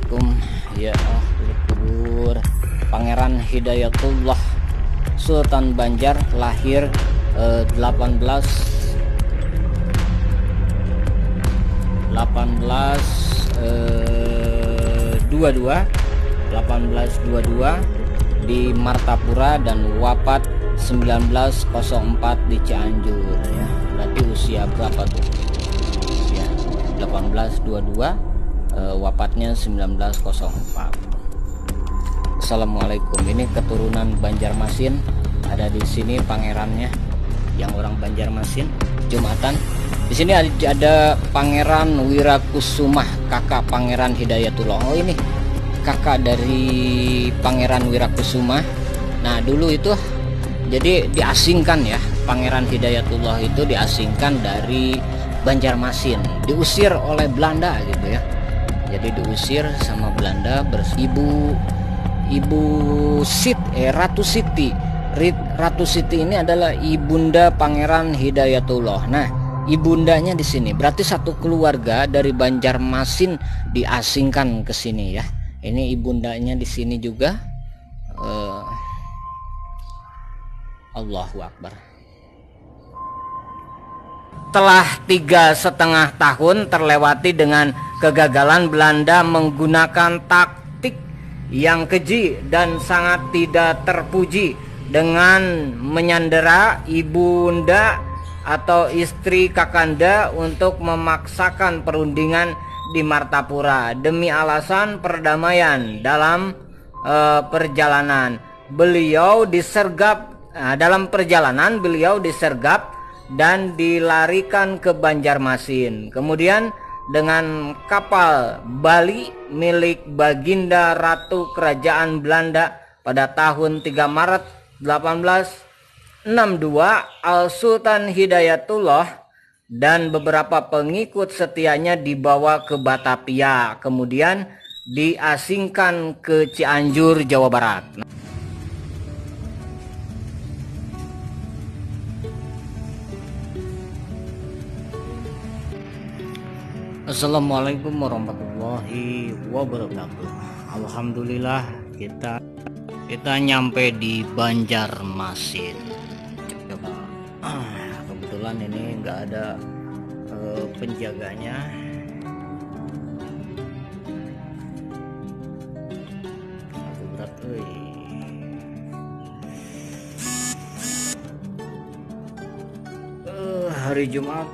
Assalamualaikum ya ahli kubur. Pangeran Hidayatullah Sultan Banjar lahir 1822 di Martapura dan wafat 1904 di Cianjur ya. Berarti usia berapa tuh? Ya, 1822 wafatnya 1904. Assalamualaikum. Ini keturunan Banjarmasin. Ada di sini pangerannya yang orang Banjarmasin, Jumatan. Di sini ada Pangeran Wirakusumah, kakak Pangeran Hidayatullah. Oh, ini kakak dari Pangeran Wirakusumah. Nah, dulu itu jadi diasingkan ya. Pangeran Hidayatullah itu diasingkan dari Banjarmasin, diusir oleh Belanda gitu ya. Jadi diusir sama Belanda Ratu Siti. Ratu Siti ini adalah ibunda Pangeran Hidayatullah. Nah, ibundanya di sini. Berarti satu keluarga dari Banjarmasin diasingkan ke sini ya. Ini ibundanya di sini juga. Allahu Akbar. Telah 3,5 tahun terlewati dengan kegagalan Belanda menggunakan taktik yang keji dan sangat tidak terpuji dengan menyandera ibunda atau istri Kakanda untuk memaksakan perundingan di Martapura demi alasan perdamaian. Dalam perjalanan beliau disergap dan dilarikan ke Banjarmasin. Kemudian dengan kapal Bali milik Baginda Ratu Kerajaan Belanda pada tahun 3 Maret 1862, Al-Sultan Hidayatullah dan beberapa pengikut setianya dibawa ke Batavia, kemudian diasingkan ke Cianjur, Jawa Barat. Assalamualaikum warahmatullahi wabarakatuh. Alhamdulillah kita nyampe di Banjarmasin. Coba, kebetulan ini nggak ada penjaganya. Aku berat, hari Jumat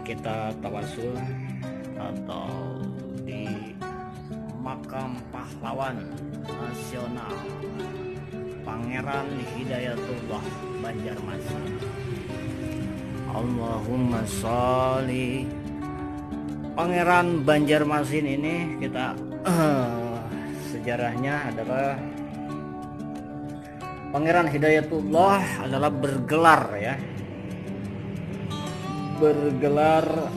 kita tawasul atau di makam pahlawan nasional Pangeran Hidayatullah Banjarmasin. Allahumma sholli. Pangeran Banjarmasin ini kita sejarahnya adalah Pangeran Hidayatullah adalah bergelar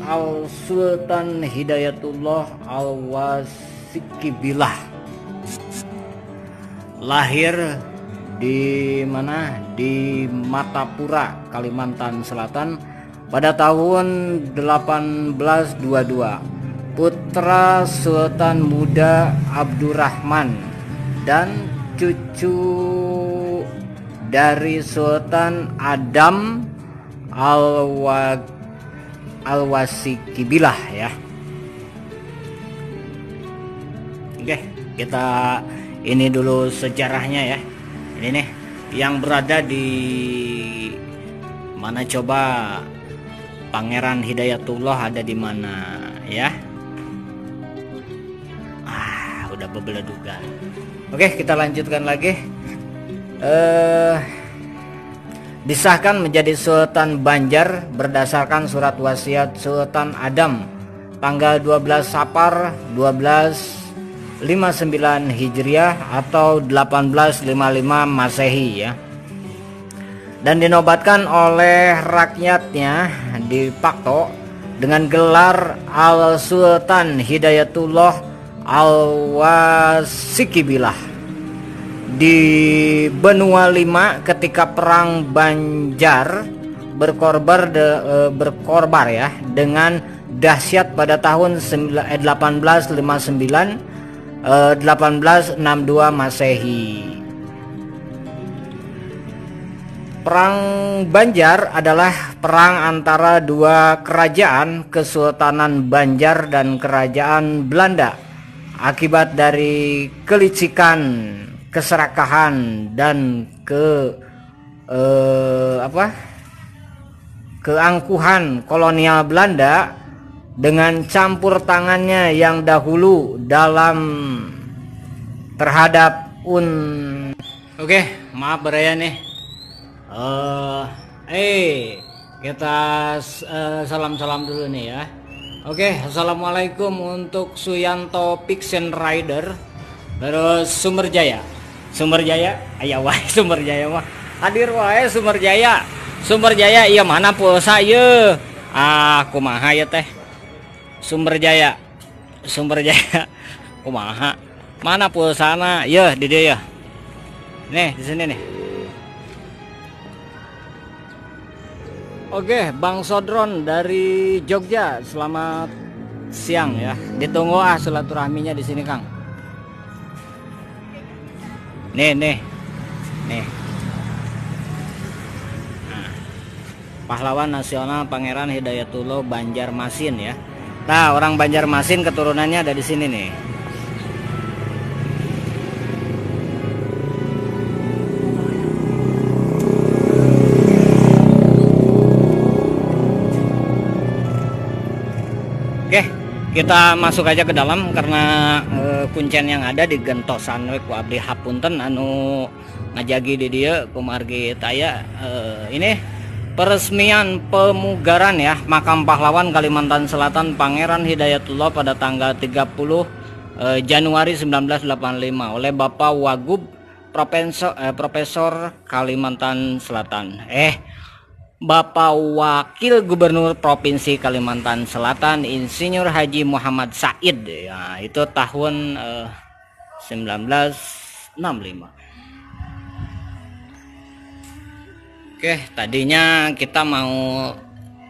Al-Sultan Hidayatullah Al-Wasikibillah. Lahir di mana? Di Martapura, Kalimantan Selatan pada tahun 1822. Putra Sultan Muda Abdurrahman dan cucu dari Sultan Adam Al-Wasikibillah ya. Oke, kita ini dulu sejarahnya ya. Ini nih yang berada di mana, coba Pangeran Hidayatullah ada di mana ya? Udah bebeledugan. Oke, kita lanjutkan lagi. Disahkan menjadi Sultan Banjar berdasarkan surat wasiat Sultan Adam tanggal 12 Safar 1259 Hijriah atau 1855 Masehi ya. Dan dinobatkan oleh rakyatnya di Pakto dengan gelar Al-Sultan Hidayatullah Al-Wasikibillah. Di Benua 5 ketika perang Banjar berkorbar ya dengan dahsyat pada tahun 1862 Masehi. Perang Banjar adalah perang antara dua kerajaan, Kesultanan Banjar dan Kerajaan Belanda. Akibat dari kelicikan, keserakahan dan keangkuhan kolonial Belanda dengan campur tangannya yang dahulu dalam terhadap Oke, maaf beraya nih. Kita salam-salam dulu nih ya. Oke, assalamualaikum untuk Suyanto Fiction Rider. Terus Sumber Jaya, aya wae Sumber Jaya mah. Hadir wae Sumber Jaya. Sumber Jaya iya mana pulsa ieu? Kumaha ya teh? Sumber Jaya. Kumaha? Mana pulsana? Ya di dia ya. Nih, di sini nih. Oke, Bang Sodron dari Jogja, selamat siang ya. Ditunggu silaturahminya di sini, Kang. Nih. Nah, pahlawan nasional Pangeran Hidayatullah Banjarmasin ya. Nah, orang Banjarmasin keturunannya ada di sini nih. Oke, kita masuk aja ke dalam karena kuncen yang ada di gentosan we ku abdi hapunten anu ngajagi di dieu kumargi taya ini peresmian pemugaran ya makam pahlawan Kalimantan Selatan Pangeran Hidayatullah pada tanggal 30 Januari 1985 oleh Bapak Wagub Profesor Kalimantan Selatan. Bapak Wakil Gubernur Provinsi Kalimantan Selatan Insinyur Haji Muhammad Said ya, itu tahun 1965. Oke, tadinya kita mau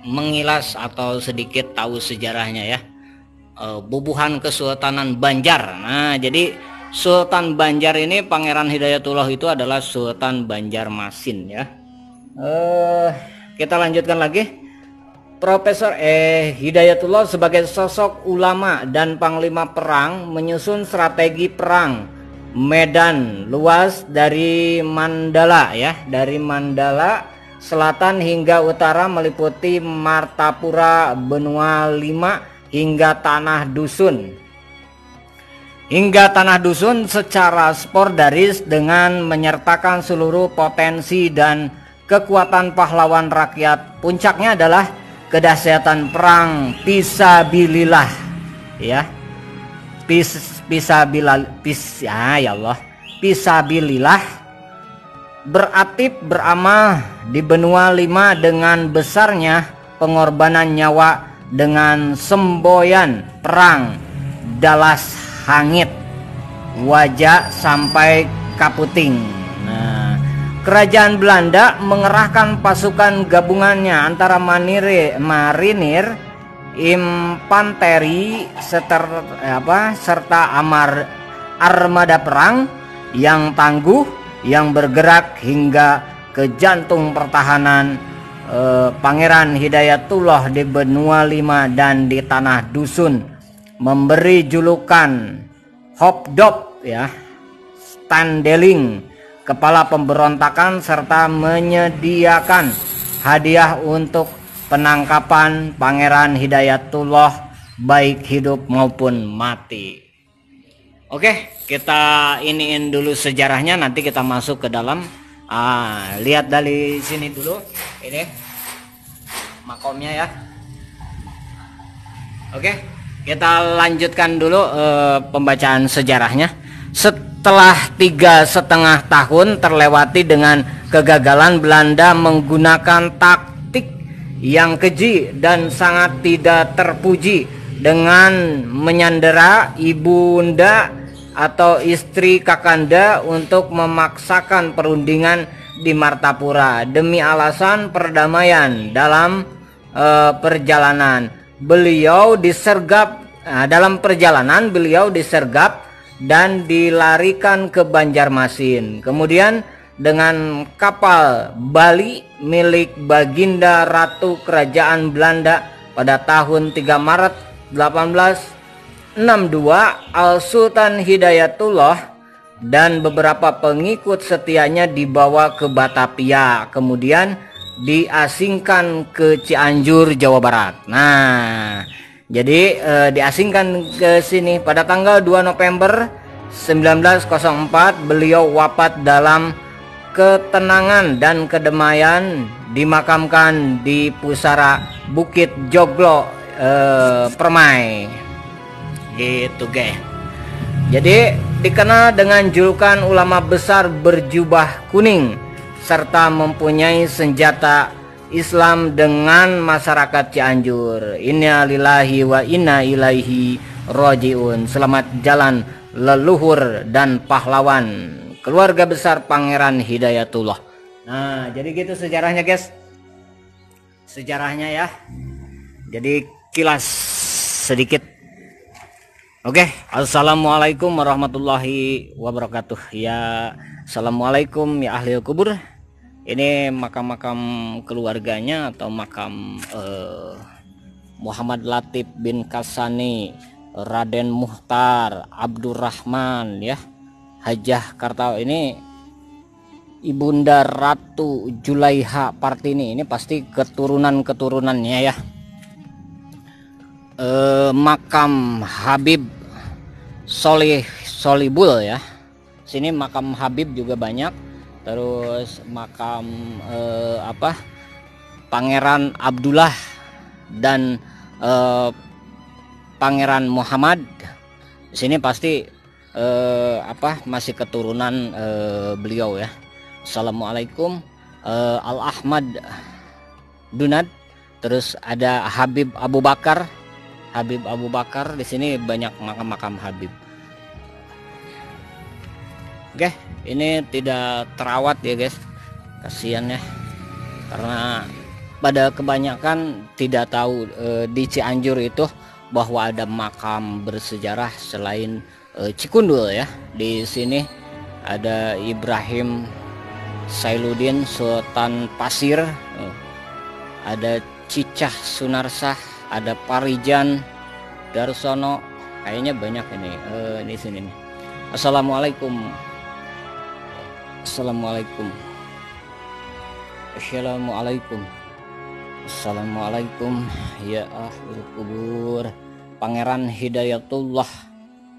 mengilas atau sedikit tahu sejarahnya ya. Bubuhan Kesultanan Banjar. Nah, jadi Sultan Banjar ini Pangeran Hidayatullah itu adalah Sultan Banjarmasin ya. Kita lanjutkan lagi. Profesor Hidayatullah sebagai sosok ulama dan panglima perang menyusun strategi perang medan luas dari Mandala ya, dari Mandala selatan hingga utara meliputi Martapura, Benua 5 hingga Tanah Dusun secara spordaris dengan menyertakan seluruh potensi dan kekuatan pahlawan rakyat. Puncaknya adalah kedahsyatan perang fisabilillah ya. Fisabilillah beratib beramal di Benua 5 dengan besarnya pengorbanan nyawa dengan semboyan perang dalas hangit wajah sampai kaputing. Kerajaan Belanda mengerahkan pasukan gabungannya antara marinir, infanteri, serta armada perang yang tangguh yang bergerak hingga ke jantung pertahanan Pangeran Hidayatullah di Benua 5 dan di Tanah Dusun, memberi julukan Hopdop ya, Standeling, kepala pemberontakan, serta menyediakan hadiah untuk penangkapan Pangeran Hidayatullah baik hidup maupun mati. Oke, kita iniin dulu sejarahnya, nanti kita masuk ke dalam. Lihat dari sini dulu, ini makomnya ya. Oke, kita lanjutkan dulu pembacaan sejarahnya. Setelah 3,5 tahun terlewati dengan kegagalan Belanda menggunakan taktik yang keji dan sangat tidak terpuji dengan menyandera ibunda atau istri Kakanda untuk memaksakan perundingan di Martapura demi alasan perdamaian dalam perjalanan. beliau disergap. Dalam perjalanan beliau disergap dan dilarikan ke Banjarmasin. Kemudian dengan kapal Bali milik Baginda Ratu Kerajaan Belanda pada tahun 3 Maret 1862, Al Sultan Hidayatullah dan beberapa pengikut setianya dibawa ke Batavia, kemudian diasingkan ke Cianjur, Jawa Barat. Nah, jadi diasingkan ke sini pada tanggal 2 November 1904. Beliau wafat dalam ketenangan dan kedamaian, dimakamkan di pusara Bukit Joglo, Permai. Gitu, guys. Jadi dikenal dengan julukan ulama besar berjubah kuning serta mempunyai senjata Islam dengan masyarakat Cianjur. Inna lillahi wa inna ilaihi rojiun. Selamat jalan leluhur dan pahlawan keluarga besar Pangeran Hidayatullah. Nah, jadi gitu sejarahnya, guys. Sejarahnya ya. Jadi kilas sedikit. Oke, assalamualaikum warahmatullahi wabarakatuh. Ya, assalamualaikum ya ahli kubur. Ini makam-makam keluarganya atau makam Muhammad Latif bin Kasani, Raden Muhtar, Abdurrahman ya, Hajah Karta. Ini Ibunda Ratu Julaiha Partini. Ini pasti keturunan-keturunannya ya. Makam Habib Solibul ya. Sini makam Habib juga banyak. Terus makam Pangeran Abdullah dan Pangeran Muhammad. Sini pasti masih keturunan beliau ya. Assalamualaikum. Al Ahmad Dunad. Terus ada Habib Abu Bakar. Habib Abu Bakar, di sini banyak makam-makam Habib. Oke, ini tidak terawat ya guys, kasihan ya, karena pada kebanyakan tidak tahu di Cianjur itu bahwa ada makam bersejarah selain Cikundul ya. Di sini ada Ibrahim Sailuddin Sultan Pasir, ada Cicah Sunarsah, ada Parijan Darsono, kayaknya banyak ini. Ini sini nih. Assalamualaikum. Assalamualaikum. Assalamualaikum. Assalamualaikum ya ahli kubur. Pangeran Hidayatullah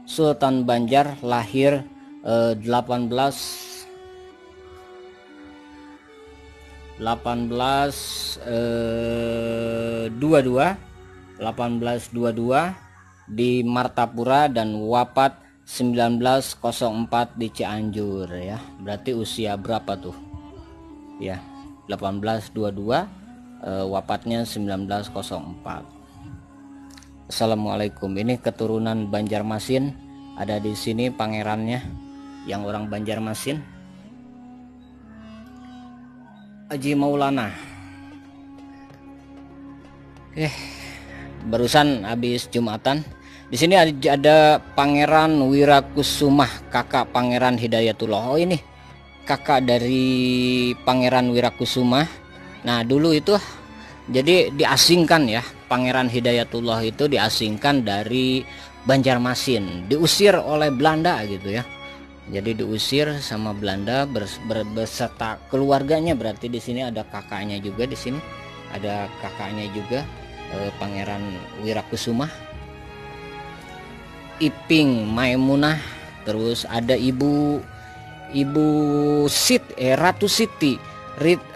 Sultan Banjar, lahir 1822 di Martapura dan wafat 1904 di Cianjur ya. Berarti usia berapa tuh? Ya, 1822, wafatnya 1904. Assalamualaikum. Ini keturunan Banjarmasin, ada di sini pangerannya yang orang Banjarmasin. Haji Maulana. Barusan habis Jumatan. Di sini ada Pangeran Wirakusumah, kakak Pangeran Hidayatullah. Oh, ini kakak dari Pangeran Wirakusumah. Nah, dulu itu jadi diasingkan ya. Pangeran Hidayatullah itu diasingkan dari Banjarmasin, diusir oleh Belanda gitu ya. Jadi diusir sama Belanda beserta keluarganya. Berarti di sini ada kakaknya juga, di sini ada kakaknya juga, Pangeran Wirakusumah, Iping Maimunah. Terus ada Ratu Siti.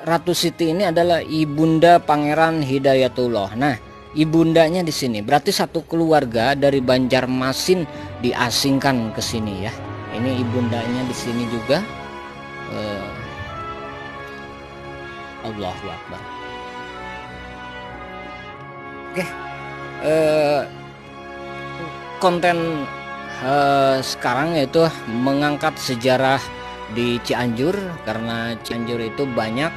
Ratu Siti ini adalah ibunda Pangeran Hidayatullah. Nah, ibundanya di sini. Berarti satu keluarga dari Banjarmasin diasingkan ke sini ya. Ini ibundanya di sini juga. Allahu Akbar. Oke. Konten sekarang yaitu mengangkat sejarah di Cianjur, karena Cianjur itu banyak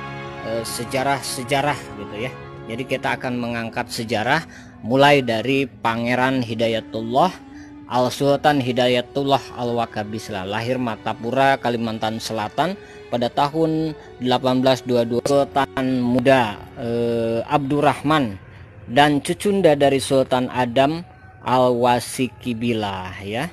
sejarah-sejarah gitu ya. Jadi kita akan mengangkat sejarah mulai dari Pangeran Hidayatullah Al-Sultan Hidayatullah Al-Wakabisla, lahir Martapura, Kalimantan Selatan pada tahun 1822. Sultan muda Abdurrahman dan cucunda dari Sultan Adam Al-Wasikibila ya.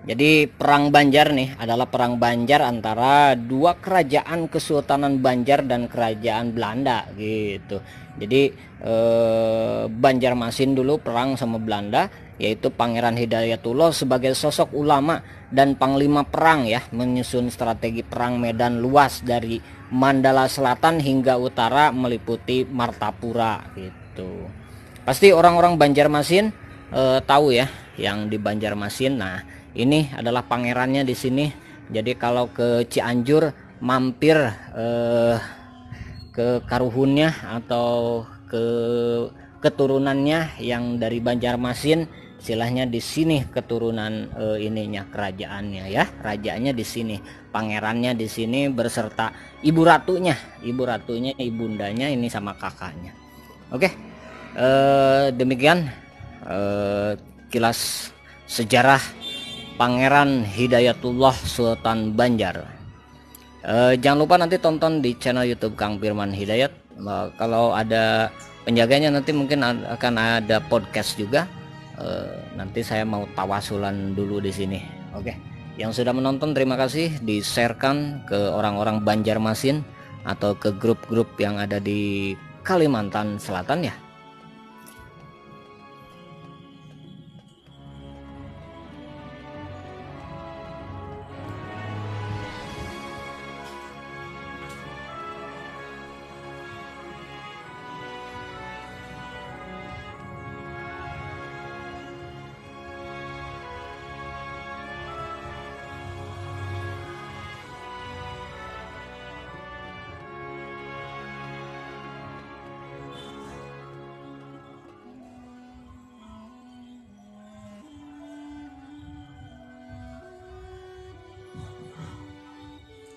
Jadi perang Banjar nih adalah perang Banjar antara dua kerajaan Kesultanan Banjar dan kerajaan Belanda gitu. Jadi Banjarmasin dulu perang sama Belanda, yaitu Pangeran Hidayatullah sebagai sosok ulama dan panglima perang ya, menyusun strategi perang medan luas dari Mandala Selatan hingga utara meliputi Martapura gitu. Pasti orang-orang Banjarmasin tahu ya yang di Banjarmasin. Nah, ini adalah pangerannya di sini. Jadi kalau ke Cianjur mampir ke karuhunnya atau ke keturunannya yang dari Banjarmasin, istilahnya di sini keturunan ininya kerajaannya ya, rajanya di sini, pangerannya di sini beserta ibu ratunya, ibundanya ini sama kakaknya. Oke, demikian kilas sejarah Pangeran Hidayatullah Sultan Banjar. Jangan lupa nanti tonton di channel YouTube Kang Firman Hidayat. Kalau ada penjaganya nanti mungkin akan ada podcast juga. Nanti saya mau tawasulan dulu di sini. Oke, yang sudah menonton terima kasih. Di-sharekan ke orang-orang Banjarmasin atau ke grup-grup yang ada di Kalimantan Selatan ya.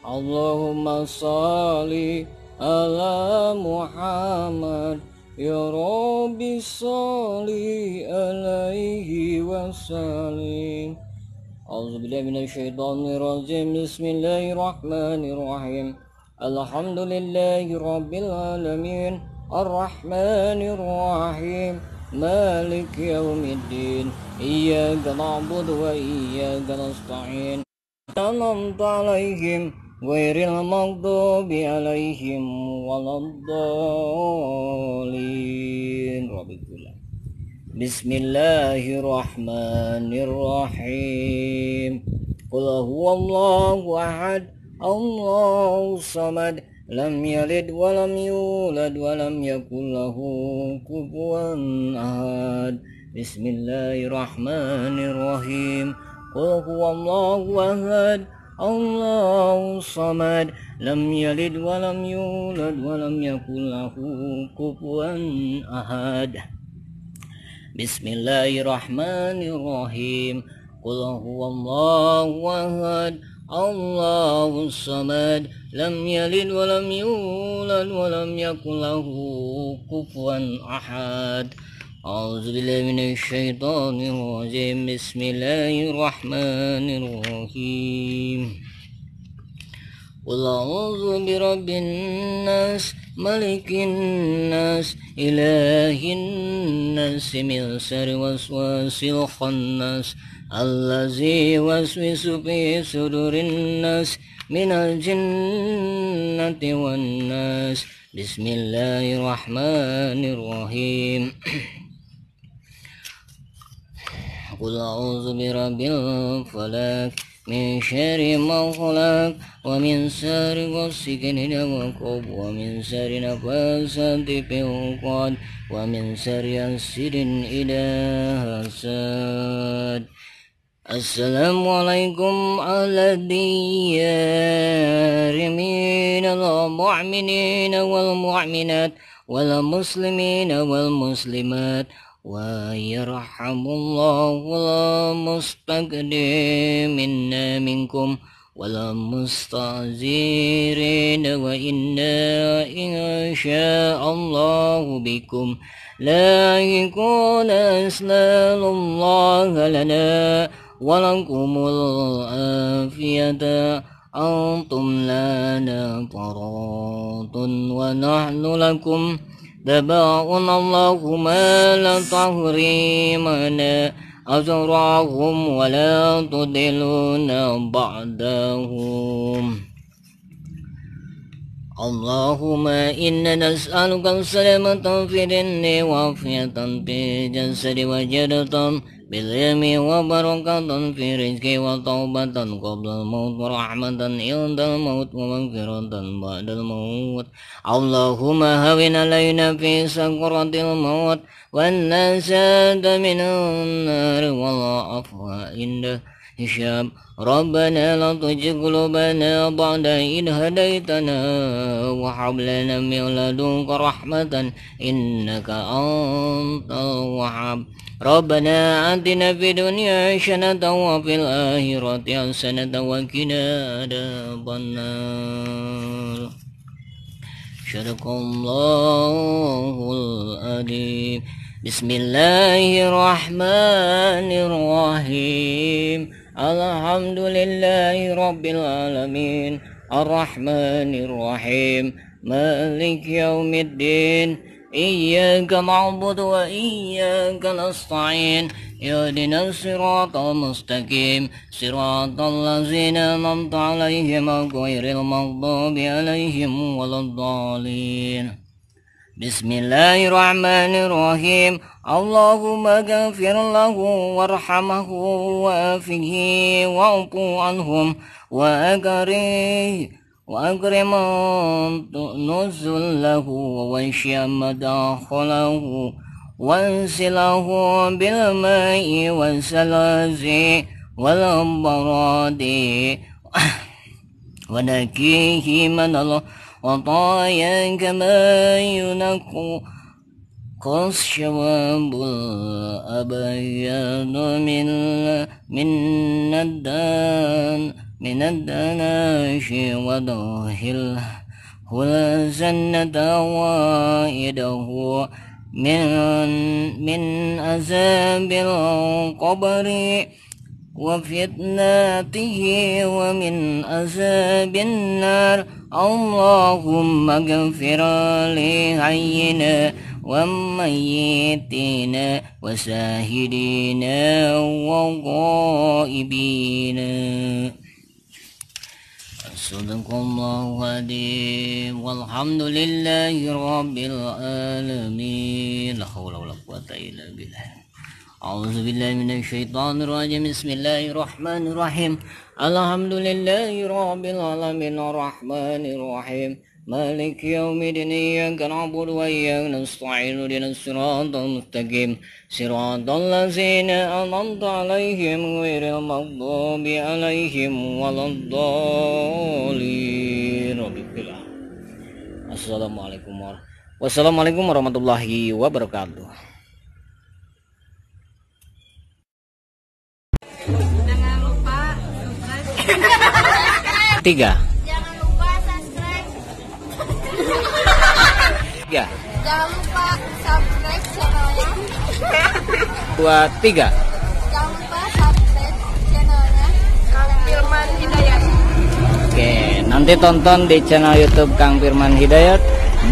Allahumma sholli ala Muhammad ya Rabbi sholli alaihi wasallim. A'udzubillahi minasyaitonir rajim. Bismillahirrahmanirrahim. Alhamdulillahi rabbil alamin arrahmanir rahim maliki yaumiddin iyyaka na'budu wa iyyaka nasta'in an'amta 'alaihim ghairil maghdubi 'alaihim waladdallin. Bismillahirrahmanirrahim. Qul huwallahu ahad Allahu samad lam yalid wa lam yulad wa lam yakul lahu kufuwan ahad. Bismillahirrahmanirrahim. Qul huwallahu ahad Allahu samad lam yalid wa lam yulad wa lam yakul lahu kufuwan ahad. Bismillahirrahmanirrahim. Qul huwallahu ahad Allahu samad lam yalid wa lam yulad wa lam yakul lahu kufuwan ahad. A'udzubillahi minasyaitonir rajim. Bismillahirrahmanirrahim. Qul a'udzu birabbin nas malikin nas ilahin nas min syarri waswasil khannas allazi waswisu fi sudurin nas minal jinnati wan nas. Bismillahirrahmanirrahim. Qul a'udzu birabbil falaq min syarri ma khalaq wa min syarri ghasiqin idza waqab wa min syarri nafasati fil 'uqad wa min syarri hasidin idza hasad. Assalamualaikum ala diyari minal mu'minina wal mu'minat wal muslimina wal muslimat wa yarhamullahu al mustaqdiminna minkum ولا مستعذرين وإنا إن شاء الله بكم لاحقون أسأل الله لنا ولكم العافية أنتم لنا طرات ونحن لكم تبعون اللهم لا تحرمنا أجرهم ولا تضلنا بعدهم اللهم إنا نسألك السلامة في الدين وعافية في الجسد وجنة بالعلم وبركة في الرزق وتوبة قبل الموت ورحمة عند الموت ومغفرة بعد الموت اللهم هون علينا في سكرة الموت والنجاة من النار والعفو عند الحساب ربنا لا تزغ قلوبنا بعد إذ هديتنا وهب لنا من لدنك رحمة إنك أنت الوهاب ربنا آتنا في الدنيا حسنة وفي الآخرة حسنة وقنا عذاب النار صدق الله العظيم بسم الله الرحمن الرحيم الحمد لله رب العالمين الرحمن الرحيم مالك يوم الدين إياك نعبد وإياك نستعين اهدنا الصراط المستقيم صراط الذين أنعمت عليهم غير المغضوب عليهم ولا الضالين بسم الله الرحمن الرحيم اللهم اغفر له وارحمه وعافه واعف عنهم وأكرم نزله ووسع مدخله وانزله بالماء والثلج والبرد ونقيه من الخطايا كما ينقى الثوب الأبيض من الدنس ودخله الجنة وعده من عذاب القبر وفتنته ومن عذاب النار اللهم اغفر لحينا وميتنا وشاهدنا وغائبنا صدق الله العظيم والحمد لله رب العالمين لا حول ولا قوة إلا بالله أعوذ بالله من الشيطان الرجيم بسم الله الرحمن الرحيم الحمد لله رب العالمين الرحمن الرحيم مالك يوم الدين إياك نعبد وإياك نستعين اهدنا الصراط المستقيم صراط الذين أنعمت عليهم غير المغضوب عليهم ولا الضالين Wassalamualaikum warahmatullahi wabarakatuh. Jangan lupa subscribe. 3. Jangan lupa subscribe. 3. Jangan lupa subscribe channelnya. 2, 3. Jangan lupa subscribe channelnya Kang Firman Hidayat. Oke, nanti tonton di channel YouTube Kang Firman Hidayat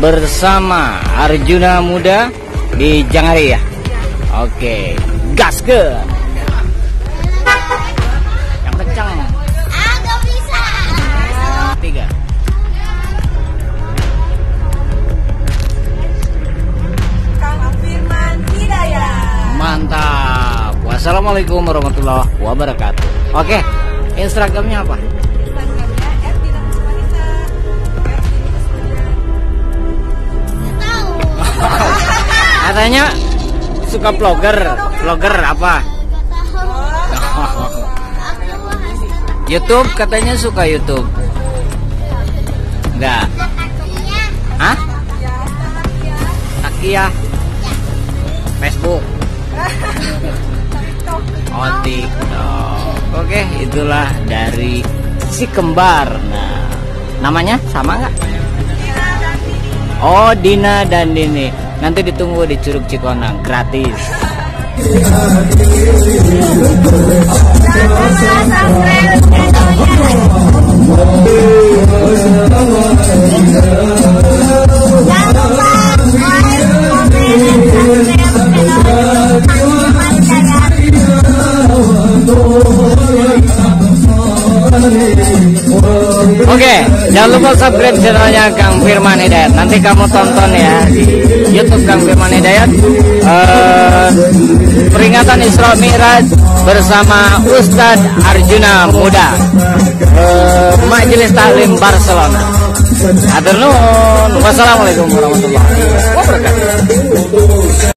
bersama Arjuna Muda di Jangari ya. Oke, gas ke. Yang kencang. Agak bisa. 3. Kang Firman Hidayat. Mantap. Wassalamualaikum warahmatullahi wabarakatuh. Oke, Instagramnya apa? Instagramnya @dinamuswanita. Tahu. Katanya suka vlogger apa? YouTube katanya suka YouTube. Enggak. Hah? Takia. Facebook. Oh, TikTok. Oke, itulah dari si kembar. Nah, namanya sama nggak? Oh, Dina dan Dini. Nanti ditunggu di Curug Cikonang, gratis. Oke, jangan lupa subscribe channelnya Kang Firman Hidayat. Nanti kamu tonton ya di YouTube Kang Firman Hidayat. Peringatan Isra Mi'raj bersama Ustadz Arjuna Muda, Majelis Taklim Barcelona. Hatur nuhun. Wassalamualaikum warahmatullahi wabarakatuh.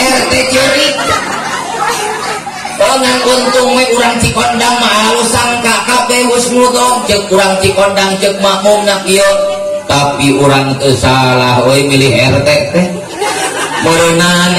RT ciri dengan untung we urang Cikondang mah halusan KKP husnudon cek urang Cikondang cek makmum nak ieu tapi urang teu salah we milih RT teh meureunnan